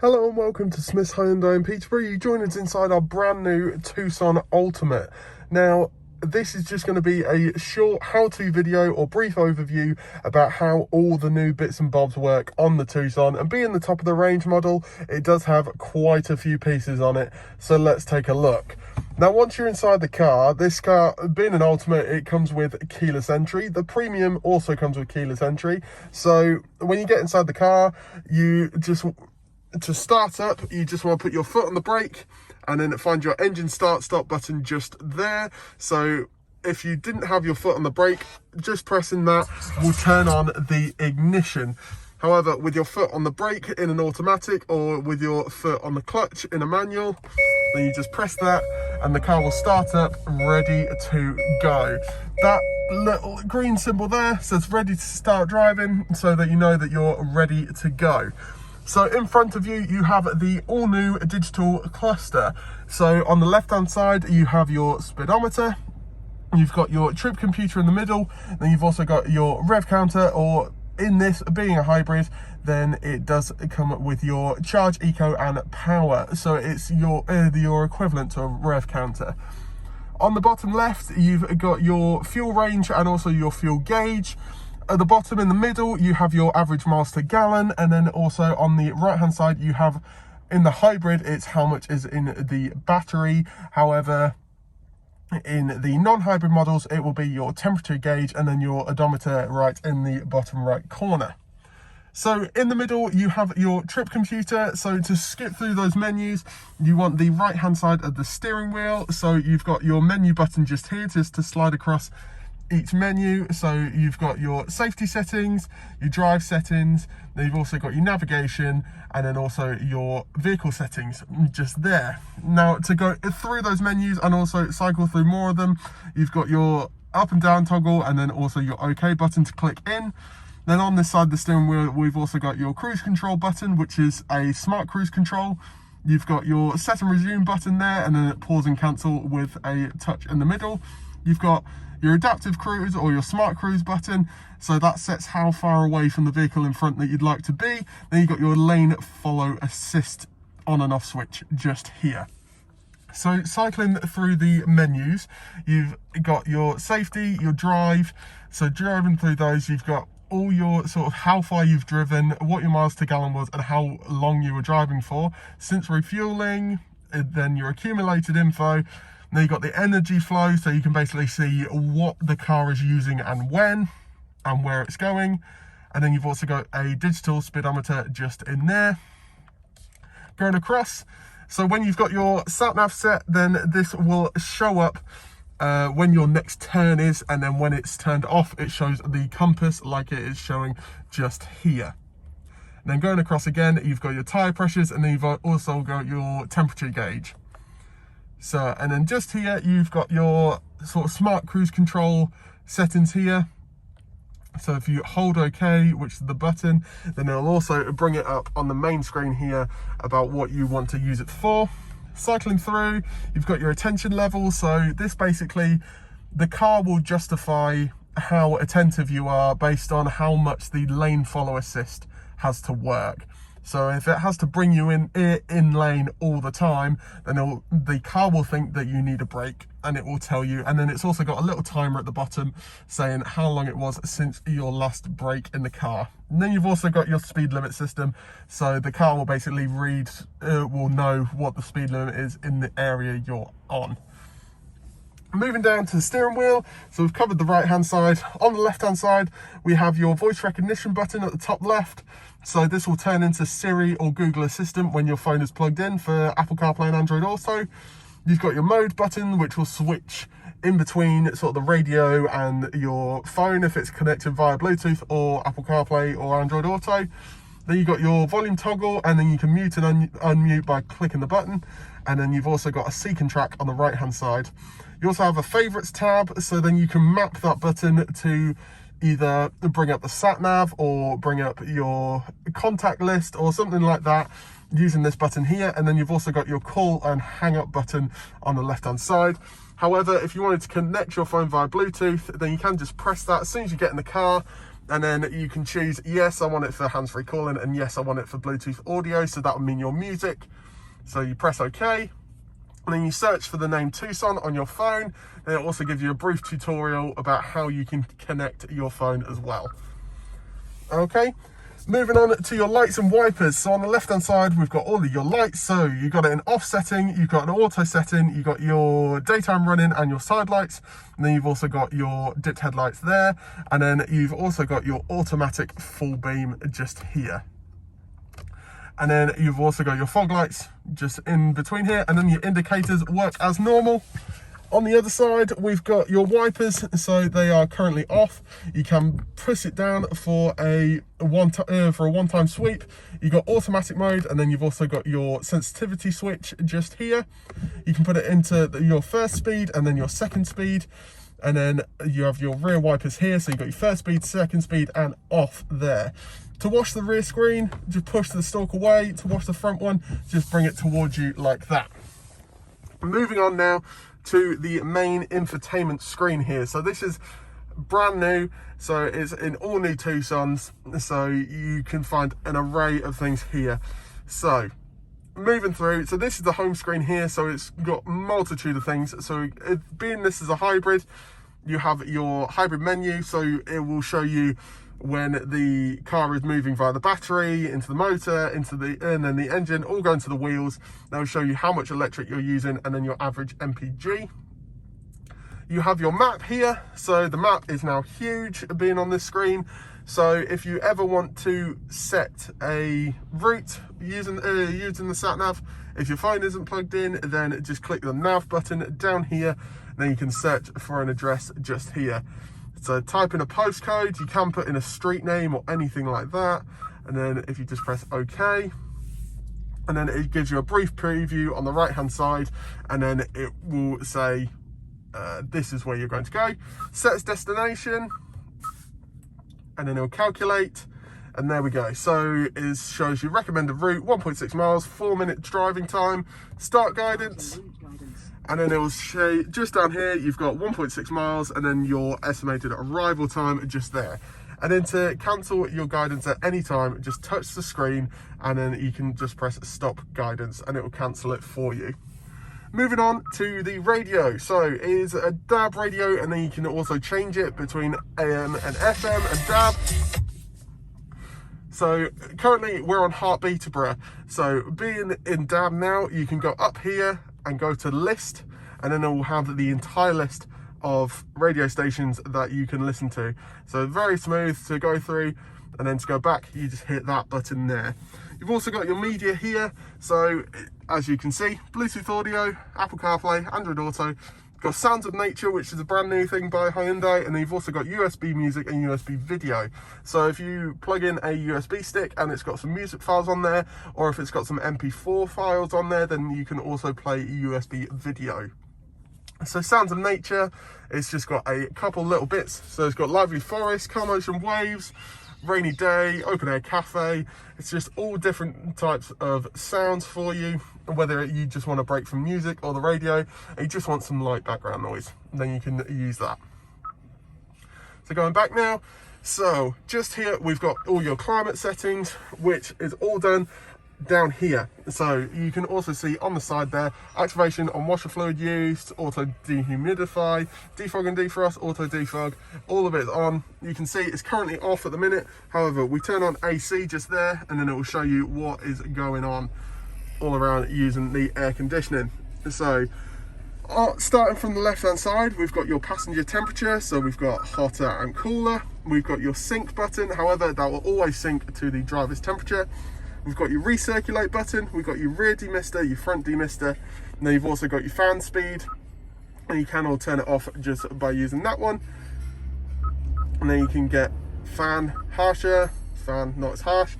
Hello and welcome to Smith's Hyundai in Peterborough. You join us inside our brand new Tucson Ultimate. Now, this is just going to be a short how-to video or brief overview about how all the new bits and bobs work on the Tucson. And being the top of the range model, it does have quite a few pieces on it. So let's take a look. Now, once you're inside the car, this car, being an Ultimate, it comes with keyless entry. The Premium also comes with keyless entry. So when you get inside the car, to start up, you just want to put your foot on the brake and then find your engine start-stop button just there. So if you didn't have your foot on the brake, just pressing that will turn on the ignition. However, with your foot on the brake in an automatic or with your foot on the clutch in a manual, then you just press that and the car will start up, ready to go. That little green symbol there says ready to start driving, so that you know that you're ready to go. So in front of you, you have the all-new digital cluster. So on the left-hand side, you have your speedometer. You've got your trip computer in the middle. Then you've also got your rev counter, or in this being a hybrid, then it does come with your charge, eco, and power. So it's your equivalent to a rev counter. On the bottom left, you've got your fuel range and also your fuel gauge. At the bottom in the middle, you have your average miles per gallon, and then also on the right hand side, you have, in the hybrid, it's how much is in the battery. However, in the non-hybrid models, it will be your temperature gauge and then your odometer right in the bottom right corner. So in the middle, you have your trip computer. So to skip through those menus, you want the right hand side of the steering wheel. So you've got your menu button just here, just to slide across each menu. So you've got your safety settings, your drive settings, then you've also got your navigation, and then also your vehicle settings just there. Now, to go through those menus and also cycle through more of them, you've got your up and down toggle, and then also your OK button to click in. Then on this side of the steering wheel, we've also got your cruise control button, which is a smart cruise control. You've got your set and resume button there, and then pause and cancel with a touch in the middle. You've got your adaptive cruise or your smart cruise button, so that sets how far away from the vehicle in front that you'd like to be. Then you've got your lane follow assist on and off switch just here. So cycling through the menus, you've got your safety, your drive. So driving through those, you've got all your sort of how far you've driven, what your miles per gallon was, and how long you were driving for since refueling. Then your accumulated info. Now you've got the energy flow, so you can basically see what the car is using and when and where it's going. And then you've also got a digital speedometer just in there. Going across, so when you've got your sat nav set, then this will show up when your next turn is, and then when it's turned off, it shows the compass like it is showing just here. And then going across again, you've got your tire pressures, and then you've also got your temperature gauge. So, and then just here, you've got your sort of smart cruise control settings here. So if you hold OK, which is the button, then it'll also bring it up on the main screen here about what you want to use it for. Cycling through, you've got your attention level. So this basically, the car will justify how attentive you are based on how much the lane follow assist has to work. So if it has to bring you in lane all the time, then the car will think that you need a brake, and it will tell you. And then it's also got a little timer at the bottom saying how long it was since your last brake in the car. And then you've also got your speed limit system. So the car will basically will know what the speed limit is in the area you're on. Moving down to the steering wheel, so we've covered the right hand side. On the left hand side, we have your voice recognition button at the top left. So this will turn into Siri or Google Assistant when your phone is plugged in for Apple CarPlay and Android Auto. You've got your mode button, which will switch in between sort of the radio and your phone if it's connected via Bluetooth or Apple CarPlay or Android Auto. Then you've got your volume toggle, and then you can mute and unmute by clicking the button. And then you've also got a seek and track on the right hand side. You also have a favorites tab, so then you can map that button to either bring up the sat nav or bring up your contact list or something like that using this button here. And then you've also got your call and hang up button on the left hand side. However, if you wanted to connect your phone via Bluetooth, then you can just press that as soon as you get in the car, And then you can choose, yes, I want it for hands-free calling, and yes, I want it for Bluetooth audio. So that would mean your music. So you press OK, and then you search for the name Tucson on your phone. And it also gives you a brief tutorial about how you can connect your phone as well. Okay, moving on to your lights and wipers. So on the left-hand side, we've got all of your lights. So you've got it in off setting, you've got an auto setting, you've got your daytime running and your side lights. And then you've also got your dipped headlights there. And then you've also got your automatic full beam just here. And then you've also got your fog lights just in between here. And then your indicators work as normal. On the other side, we've got your wipers, so they are currently off. You can push it down for a one-time sweep. You've got automatic mode, and then you've also got your sensitivity switch just here. You can put it into your first speed and then your second speed, and then you have your rear wipers here. So you've got your first speed, second speed, and off there. To wash the rear screen, just push the stalk away. To wash the front one, just bring it towards you like that. Moving on now to the main infotainment screen here. So this is brand new, so it's in all new Tucsons, so you can find an array of things here. So moving through, so this is the home screen here, so it's got multitude of things. So being this is a hybrid, you have your hybrid menu, so it will show you when the car is moving via the battery, into the motor, and then the engine, all going to the wheels. They'll show you how much electric you're using and then your average MPG. You have your map here. So the map is now huge being on this screen. So if you ever want to set a route using the sat nav, if your phone isn't plugged in, then just click the nav button down here. Then you can search for an address just here. So type in a postcode, you can put in a street name or anything like that. And then if you just press OK, and then it gives you a brief preview on the right hand side, and then it will say, this is where you're going to go. Sets destination, and then it'll calculate, and there we go. So it shows you recommended route, 1.6 miles, 4 minutes driving time, start guidance. And then it will show just down here, you've got 1.6 miles and then your estimated arrival time just there. And then to cancel your guidance at any time, just touch the screen and then you can just press stop guidance and it will cancel it for you. Moving on to the radio. So it is a DAB radio, and then you can also change it between AM and FM and DAB. So currently we're on Heartbeat Peterborough. So being in DAB now, you can go up here and go to list, and then it will have the entire list of radio stations that you can listen to. So very smooth to go through, and then to go back, you just hit that button there. You've also got your media here. So as you can see, Bluetooth audio, Apple CarPlay, Android Auto. You've got Sounds of Nature, which is a brand new thing by Hyundai, and then you've also got USB music and USB video. So if you plug in a USB stick and it's got some music files on there, or if it's got some MP4 files on there, then you can also play USB video. So Sounds of Nature, it's just got a couple little bits. So it's got lively forest, calm ocean waves, rainy day, open air cafe. It's just all different types of sounds for you, whether you just want to break from music or the radio, and you just want some light background noise, then you can use that. So going back now, so just here we've got all your climate settings, which is all done down here. So you can also see on the side there, activation on washer fluid used, auto dehumidify, defog and defrost, auto defog, all of it is on. You can see it's currently off at the minute. However, we turn on AC just there, and then it will show you what is going on all around using the air conditioning. So starting from the left hand side, we've got your passenger temperature. So we've got hotter and cooler. We've got your sync button, however that will always sync to the driver's temperature. We've got your recirculate button, we've got your rear demister, your front demister, and then you've also got your fan speed, and you can all turn it off just by using that one. And then you can get fan harsher, fan not as harsh,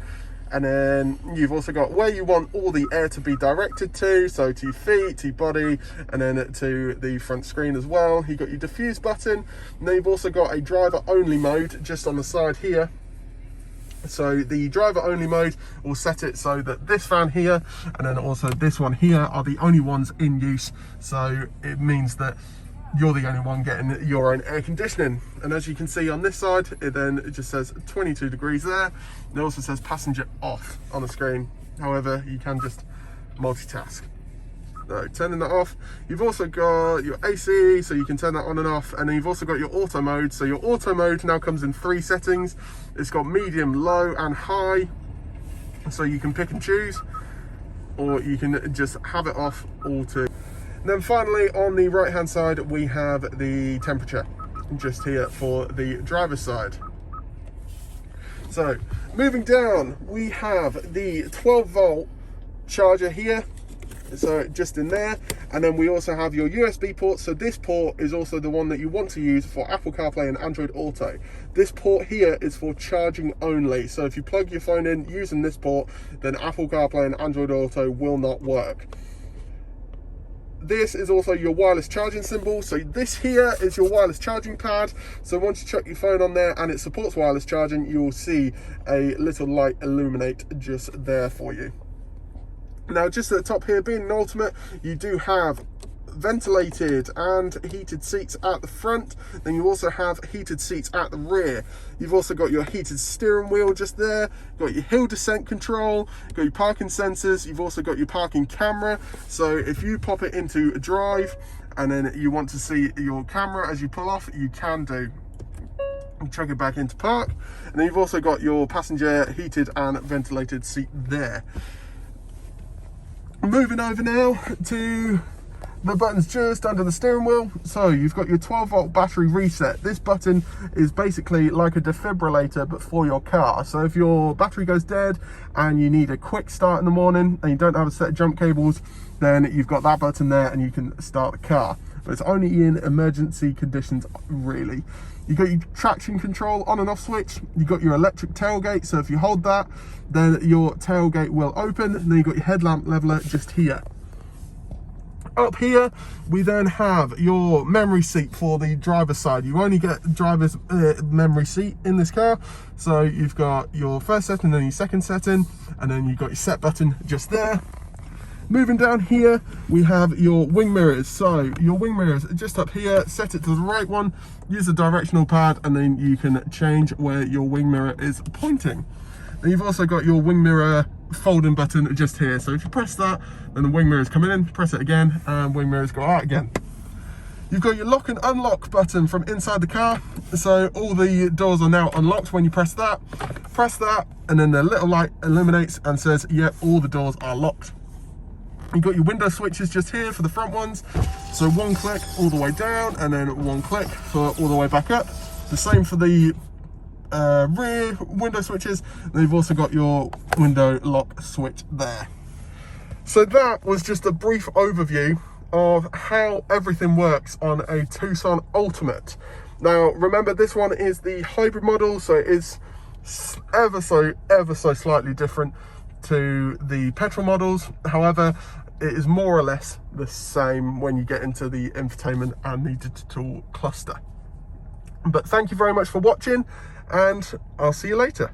and then you've also got where you want all the air to be directed to, so to your feet, to your body, and then to the front screen as well. You've got your diffuse button, and then you've also got a driver only mode just on the side here. So the driver only mode will set it so that this fan here and then also this one here are the only ones in use. So it means that you're the only one getting your own air conditioning. And as you can see on this side, it just says 22 degrees there. It also says passenger off on the screen. However, you can just multitask. So turning that off, you've also got your AC, so you can turn that on and off, and then you've also got your auto mode. So your auto mode now comes in 3 settings. It's got medium, low and high, so you can pick and choose, or you can just have it off all too. And then finally on the right hand side we have the temperature just here for the driver's side. So moving down, we have the 12-volt charger here, so just in there, and then we also have your USB port. So this port is also the one that you want to use for Apple CarPlay and Android Auto. This port here is for charging only, so if you plug your phone in using this port, then Apple CarPlay and Android Auto will not work. This is also your wireless charging symbol. So this here is your wireless charging pad. So once you chuck your phone on there and it supports wireless charging, you will see a little light illuminate just there for you. Now, just at the top here, being an Ultimate, you do have ventilated and heated seats at the front. Then you also have heated seats at the rear. You've also got your heated steering wheel just there, got your hill descent control, got your parking sensors, you've also got your parking camera. So if you pop it into drive and then you want to see your camera as you pull off, you can do. Chuck it back into park. And then you've also got your passenger heated and ventilated seat there. Moving over now to the buttons just under the steering wheel. So you've got your 12-volt battery reset. This button is basically like a defibrillator but for your car. So if your battery goes dead and you need a quick start in the morning and you don't have a set of jump cables, then you've got that button there and you can start the car. But it's only in emergency conditions, really. You've got your traction control on and off switch. You've got your electric tailgate, so if you hold that, then your tailgate will open. And then you've got your headlamp leveler just here. Up here, we then have your memory seat for the driver's side. You only get driver's memory seat in this car. So you've got your first setting, then your second setting, and then you've got your set button just there. Moving down here, we have your wing mirrors. So your wing mirrors are just up here, set it to the right one, use the directional pad, and then you can change where your wing mirror is pointing. Then you've also got your wing mirror folding button just here. So if you press that, then the wing mirror is coming in, press it again, and wing mirrors go out again. You've got your lock and unlock button from inside the car. So all the doors are now unlocked when you press that, and then the little light illuminates and says, yep, all the doors are locked. You've got your window switches just here for the front ones. So one click all the way down and then one click for all the way back up. The same for the rear window switches. Then you've also got your window lock switch there. So that was just a brief overview of how everything works on a Tucson Ultimate. Now remember, this one is the hybrid model, so it is ever so slightly different to the petrol models. However, it is more or less the same when you get into the infotainment and the digital cluster. But thank you very much for watching, and I'll see you later.